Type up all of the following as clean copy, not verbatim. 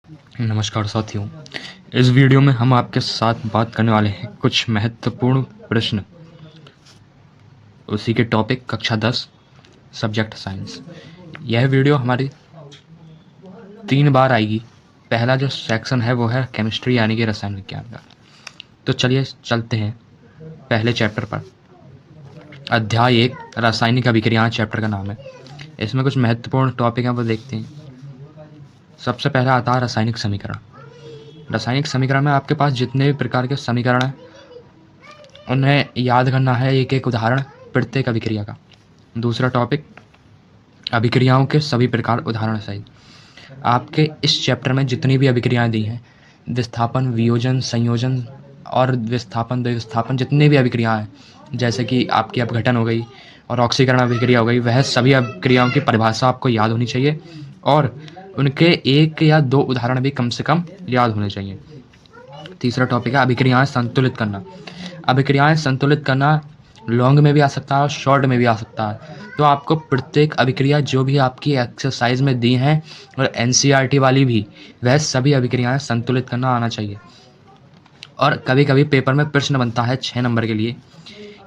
नमस्कार साथियों। इस वीडियो में हम आपके साथ बात करने वाले हैं कुछ महत्वपूर्ण प्रश्न, उसी के टॉपिक कक्षा 10 सब्जेक्ट साइंस। यह वीडियो हमारी 3 बार आएगी। पहला जो सेक्शन है वो है केमिस्ट्री यानी कि रसायन विज्ञान का। तो चलिए चलते हैं पहले चैप्टर पर। अध्याय 1 रासायनिक अभिक्रियाएं चैप्टर का नाम है। इसमें कुछ महत्वपूर्ण टॉपिक हैं वो देखते हैं। सबसे पहला आता है रासायनिक समीकरण। रासायनिक समीकरण में आपके पास जितने भी प्रकार के समीकरण हैं उन्हें याद करना है, एक एक उदाहरण प्रत्येक अभिक्रिया का। दूसरा टॉपिक अभिक्रियाओं के सभी प्रकार उदाहरण सहित। आपके इस चैप्टर में जितनी भी अभिक्रियाएं दी हैं, विस्थापन, वियोजन, संयोजन और विस्थापन, द्विविस्थापन, जितनी भी अभिक्रियाएं हैं, जैसे कि आपकी अपघटन हो गई और ऑक्सीकरण अभिक्रिया हो गई, वह सभी अभिक्रियाओं की परिभाषा आपको याद होनी चाहिए और उनके 1 या 2 उदाहरण भी कम से कम याद होने चाहिए। तीसरा टॉपिक है अभिक्रियाएं संतुलित करना। अभिक्रियाएं संतुलित करना लॉन्ग में भी आ सकता है और शॉर्ट में भी आ सकता है। तो आपको प्रत्येक अभिक्रिया जो भी आपकी एक्सरसाइज में दी हैं और एनसीईआरटी वाली भी, वह सभी अभिक्रियाएं संतुलित करना आना चाहिए। और कभी कभी पेपर में प्रश्न बनता है 6 नंबर के लिए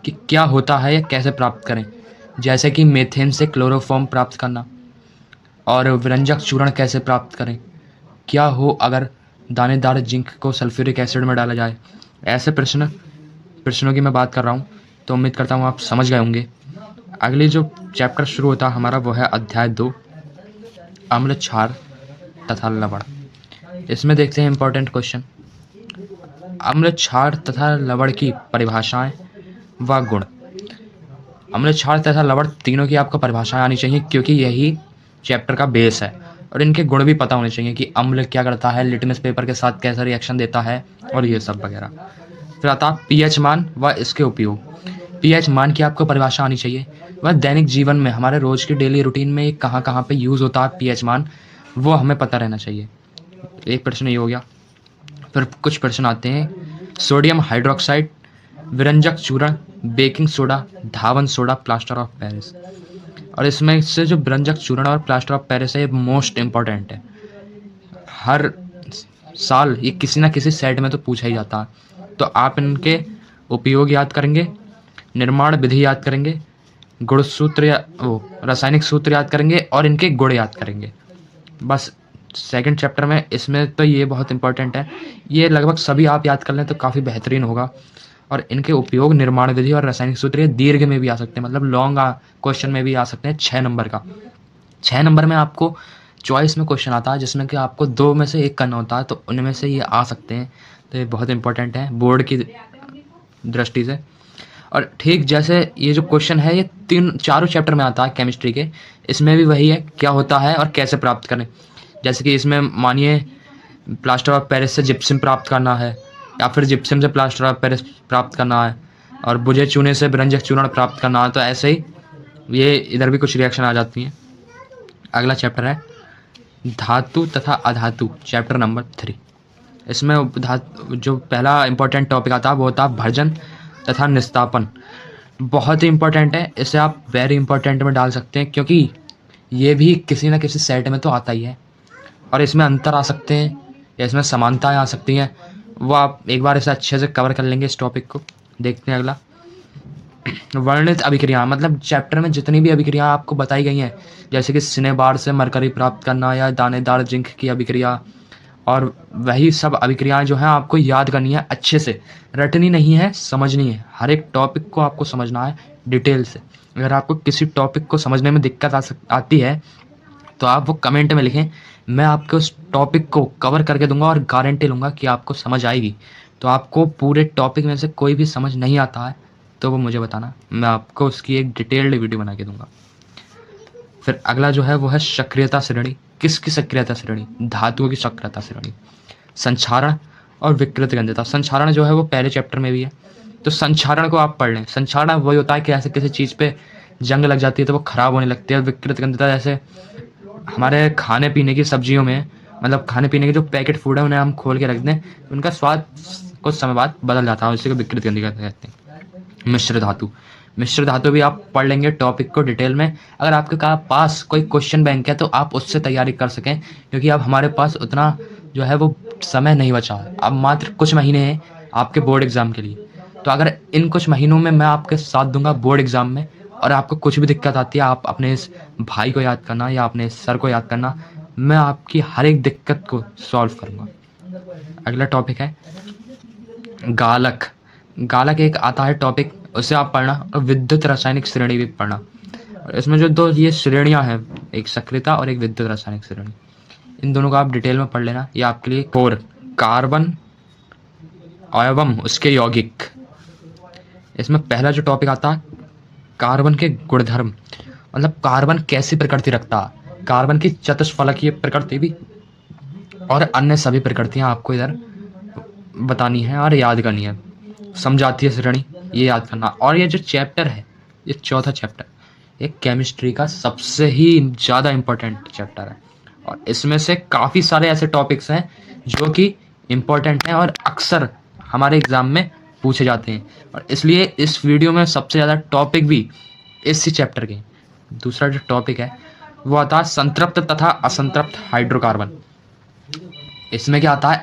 कि क्या होता है या कैसे प्राप्त करें, जैसे कि मीथेन से क्लोरोफॉर्म प्राप्त करना और विरंजक चूर्ण कैसे प्राप्त करें, क्या हो अगर दानेदार जिंक को सल्फ्यूरिक एसिड में डाला जाए। ऐसे प्रश्नों की मैं बात कर रहा हूँ, तो उम्मीद करता हूँ आप समझ गए होंगे। अगली जो चैप्टर शुरू होता है हमारा वो है अध्याय 2 अम्ल, क्षार तथा लवण। इसमें देखते हैं इंपॉर्टेंट क्वेश्चन। अम्ल, क्षार तथा लवण की परिभाषाएं व गुण। अम्ल, क्षार तथा लवण तीनों की आपको परिभाषाएं आनी चाहिए, क्योंकि यही चैप्टर का बेस है। और इनके गुण भी पता होने चाहिए कि अम्ल क्या करता है, लिटमस पेपर के साथ कैसा रिएक्शन देता है और ये सब वगैरह। फिर आता है पीएच मान व इसके उपयोग। पीएच मान की आपको परिभाषा आनी चाहिए। वह दैनिक जीवन में हमारे रोज की डेली रूटीन में कहाँ कहाँ पे यूज़ होता है पीएच मान, वो हमें पता रहना चाहिए। एक प्रश्न ये हो गया। फिर कुछ प्रश्न आते हैं सोडियम हाइड्रोक्साइड, विरंजक चूर्ण, baking soda, Dhawan soda, plaster of Paris. और इसमें से जो विरंजक चूर्ण और प्लास्टर ऑफ पेरिस है, ये मोस्ट इम्पॉर्टेंट है। हर साल ये किसी ना किसी सेट में तो पूछा ही जाता है। तो आप इनके उपयोग याद करेंगे, निर्माण विधि याद करेंगे, गुणसूत्र या रासायनिक सूत्र याद करेंगे और इनके गुण याद करेंगे। बस सेकंड चैप्टर में इसमें तो ये बहुत इंपॉर्टेंट है। ये लगभग सभी आप याद कर लें तो काफ़ी बेहतरीन होगा। और इनके उपयोग, निर्माण विधि और रासायनिक सूत्र ये दीर्घ में भी आ सकते हैं, मतलब लॉन्ग क्वेश्चन में भी आ सकते हैं। 6 नंबर का 6 नंबर में आपको चॉइस में क्वेश्चन आता है जिसमें कि आपको 2 में से 1 करना होता है, तो उनमें से ये आ सकते हैं। तो ये बहुत इंपॉर्टेंट है बोर्ड की दृष्टि से। और ठीक जैसे ये जो क्वेश्चन है ये चारों चैप्टर में आता है केमिस्ट्री के, इसमें भी वही है, क्या होता है और कैसे प्राप्त करें। जैसे कि इसमें मानिए प्लास्टर ऑफ पेरिस से जिप्सम प्राप्त करना है, या फिर जिप्सम से प्लास्टर ऑफ पेरिस प्राप्त करना है, और बुझे चूने से विरंजक चूर्ण प्राप्त करना है। तो ऐसे ही ये इधर भी कुछ रिएक्शन आ जाती हैं। अगला चैप्टर है धातु तथा अधातु, चैप्टर नंबर 3। इसमें जो पहला इंपॉर्टेंट टॉपिक आता है वो होता है भर्जन तथा निस्तापन। बहुत ही इंपॉर्टेंट है, इसे आप वेरी इंपॉर्टेंट में डाल सकते हैं, क्योंकि ये भी किसी न किसी सेट में तो आता ही है। और इसमें अंतर आ सकते हैं या इसमें समानताएं आ सकती हैं, वो आप एक बार इसे अच्छे से कवर कर लेंगे इस टॉपिक को। देखते हैं अगला वर्णित अभिक्रिया, मतलब चैप्टर में जितनी भी अभिक्रिया आपको बताई गई हैं, जैसे कि सिनेबार से मरकरी प्राप्त करना या दानेदार जिंक की अभिक्रिया, और वही सब अभिक्रियाएं जो हैं आपको याद करनी है, अच्छे से रटनी नहीं है, समझनी है। हर एक टॉपिक को आपको समझना है डिटेल से। अगर आपको किसी टॉपिक को समझने में दिक्कत आती है तो आप वो कमेंट में लिखें, मैं आपको उस टॉपिक को कवर करके दूंगा और गारंटी लूँगा कि आपको समझ आएगी। तो आपको पूरे टॉपिक में से कोई भी समझ नहीं आता है तो वो मुझे बताना, मैं आपको उसकी एक डिटेल्ड वीडियो बना के दूंगा। फिर अगला जो है वो है सक्रियता श्रेणी। किसकी सक्रियता श्रेणी? धातुओं की सक्रियता श्रेणी। संक्षारण और विकृत गंधता। संक्षारण जो है वो पहले चैप्टर में भी है, तो संक्षारण को आप पढ़ लें। संक्षारण वही होता है कि ऐसे किसी चीज़ पे जंग लग जाती है तो वो खराब होने लगती है। विकृत गंधता जैसे हमारे खाने पीने की सब्जियों में, मतलब खाने पीने के जो पैकेट फूड है उन्हें हम खोल के रख दें, उनका स्वाद कुछ समय बाद बदल जाता है, उसी को विकृत गंधता कहते हैं। मिश्र धातु। मिश्र धातु भी आप पढ़ लेंगे टॉपिक को डिटेल में। अगर आपके पास कोई क्वेश्चन बैंक है तो आप उससे तैयारी कर सकें, क्योंकि अब हमारे पास उतना जो है वो समय नहीं बचा है। अब मात्र कुछ महीने हैं आपके बोर्ड एग्ज़ाम के लिए। तो अगर इन कुछ महीनों में मैं आपके साथ दूँगा बोर्ड एग्ज़ाम में, और आपको कुछ भी दिक्कत आती है, आप अपने इस भाई को याद करना या अपने इस सर को याद करना, मैं आपकी हर एक दिक्कत को सॉल्व करूँगा। अगला टॉपिक है गालक। गालक एक आता है टॉपिक, उसे आप पढ़ना, और विद्युत रासायनिक श्रेणी भी पढ़ना। और इसमें जो दो ये श्रेणियाँ हैं, एक सक्रियता और एक विद्युत रासायनिक श्रेणी, इन दोनों को आप डिटेल में पढ़ लेना। ये आपके लिए कोर कार्बन एवं उसके यौगिक। इसमें पहला जो टॉपिक आता है कार्बन के गुणधर्म, मतलब कार्बन कैसी प्रकृति रखता है, कार्बन की चतुष्फलकीय प्रकृति भी और अन्य सभी प्रकृतियाँ आपको इधर बतानी है और याद करनी है। समजातीय श्रेणी ये याद करना। और ये जो चैप्टर है, ये चौथा चैप्टर, ये केमिस्ट्री का सबसे ही ज़्यादा इम्पोर्टेंट चैप्टर है, और इसमें से काफ़ी सारे ऐसे टॉपिक्स हैं जो कि इम्पोर्टेंट हैं और अक्सर हमारे एग्ज़ाम में पूछे जाते हैं, और इसलिए इस वीडियो में सबसे ज़्यादा टॉपिक भी इसी चैप्टर के। दूसरा जो टॉपिक है वो आता है संतृप्त तथा असंतृप्त हाइड्रोकार्बन। इसमें क्या आता है,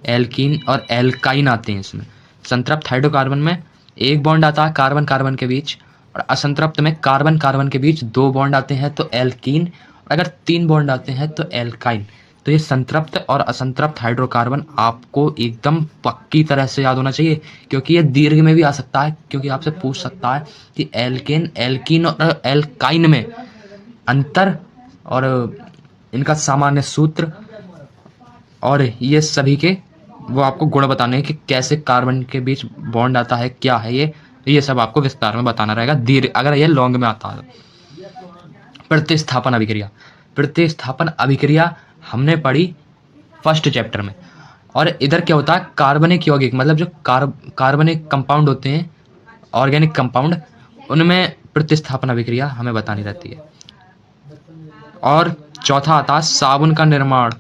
एल्कीन और एल्काइन आते हैं इसमें। संतृप्त हाइड्रोकार्बन में एक बॉन्ड आता है कार्बन कार्बन के बीच, और असंतृप्त में कार्बन कार्बन के बीच दो बॉन्ड आते हैं तो एल्कीन, और अगर तीन बॉन्ड आते हैं तो एल्काइन। तो ये संतृप्त और असंतृप्त हाइड्रोकार्बन आपको एकदम पक्की तरह से याद होना चाहिए, क्योंकि ये दीर्घ में भी आ सकता है, क्योंकि आपसे पूछ सकता है कि एल्कीन और एल्काइन में अंतर और इनका सामान्य सूत्र और ये सभी के वो आपको गुण बताने हैं कि कैसे कार्बन के बीच बॉन्ड आता है, क्या है ये सब आपको विस्तार में बताना रहेगा दीर्घ, अगर ये लॉन्ग में आता है। प्रतिस्थापन अभिक्रिया, प्रतिस्थापन अभिक्रिया हमने पढ़ी फर्स्ट चैप्टर में। और इधर क्या होता है, कार्बनिक यौगिक, मतलब जो कार्बनिक कंपाउंड होते हैं, ऑर्गेनिक कंपाउंड, उनमें प्रतिस्थापन अभिक्रिया हमें बतानी रहती है। और चौथा आता है साबुन का निर्माण,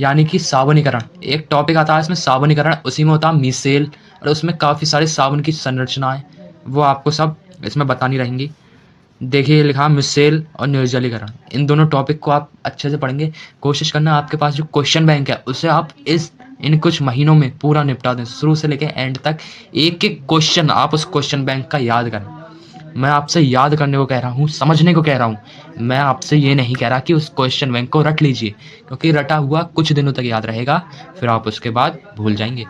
यानी कि साबुनीकरण। एक टॉपिक आता है इसमें साबुनीकरण, उसी में होता है मिसेल, और उसमें काफ़ी सारे साबुन की संरचनाएं वो आपको सब इसमें बतानी रहेंगी। देखिए लिखा मिसेल और निर्जलीकरण, इन दोनों टॉपिक को आप अच्छे से पढ़ेंगे। कोशिश करना आपके पास जो क्वेश्चन बैंक है उसे आप इन कुछ महीनों में पूरा निपटा दें, शुरू से लेकर एंड तक एक एक क्वेश्चन आप उस क्वेश्चन बैंक का याद करें। मैं आपसे याद करने को कह रहा हूँ, समझने को कह रहा हूँ। मैं आपसे ये नहीं कह रहा कि उस क्वेश्चन बैंक को रट लीजिए, क्योंकि रटा हुआ कुछ दिनों तक याद रहेगा, फिर आप उसके बाद भूल जाएंगे।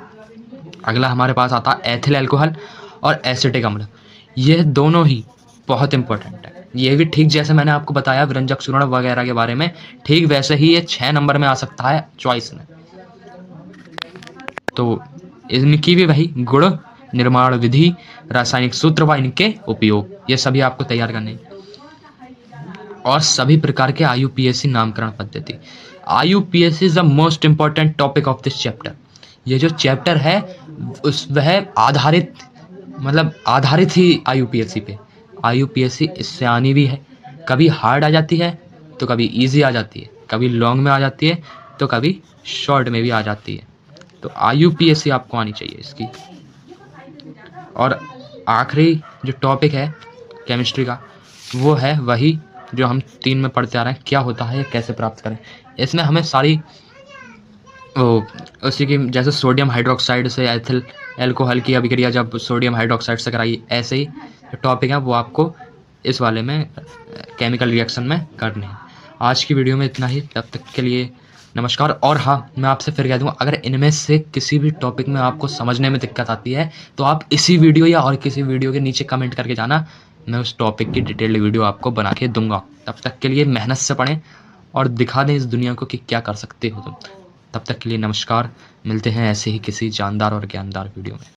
अगला हमारे पास आता है एथिल अल्कोहल और एसिटिक अम्ल। ये दोनों ही बहुत इंपॉर्टेंट है। ये भी ठीक जैसे मैंने आपको बताया व्यंजक चूर्ण वगैरह के बारे में, ठीक वैसे ही ये 6 नंबर में आ सकता है चॉइस में। तो इनकी भी वही गुण, निर्माण विधि, रासायनिक सूत्र व इनके उपयोग, ये सभी आपको तैयार करने हैं। और सभी प्रकार के IUPAC नामकरण पद्धति। IUPAC is the most important topic of this chapter. ये जो चैप्टर है वह आधारित ही IUPAC पे। IUPAC इससे आनी भी है, कभी हार्ड आ जाती है तो कभी इजी आ जाती है, कभी लॉन्ग में आ जाती है तो कभी शॉर्ट में भी आ जाती है। तो IUPAC आपको आनी चाहिए इसकी। और आखिरी जो टॉपिक है केमिस्ट्री का वो है वही जो हम 3 में पढ़ते आ रहे हैं, क्या होता है या कैसे प्राप्त करें। इसमें हमें सारी उसी की, जैसे सोडियम हाइड्रोक्साइड से एथिल अल्कोहल की अभिक्रिया जब सोडियम हाइड्रोक्साइड से कराई, ऐसे ही जो टॉपिक है वो आपको इस वाले में केमिकल रिएक्शन में करने हैं। आज की वीडियो में इतना ही, तब तक के लिए नमस्कार। और हाँ, मैं आपसे फिर कह दूँगा, अगर इनमें से किसी भी टॉपिक में आपको समझने में दिक्कत आती है तो आप इसी वीडियो या और किसी वीडियो के नीचे कमेंट करके जाना, मैं उस टॉपिक की डिटेल्ड वीडियो आपको बना के दूंगा। तब तक के लिए मेहनत से पढ़ें और दिखा दें इस दुनिया को कि क्या कर सकते हो तुम। तब तक के लिए नमस्कार, मिलते हैं ऐसे ही किसी जानदार और ज्ञानदार वीडियो में।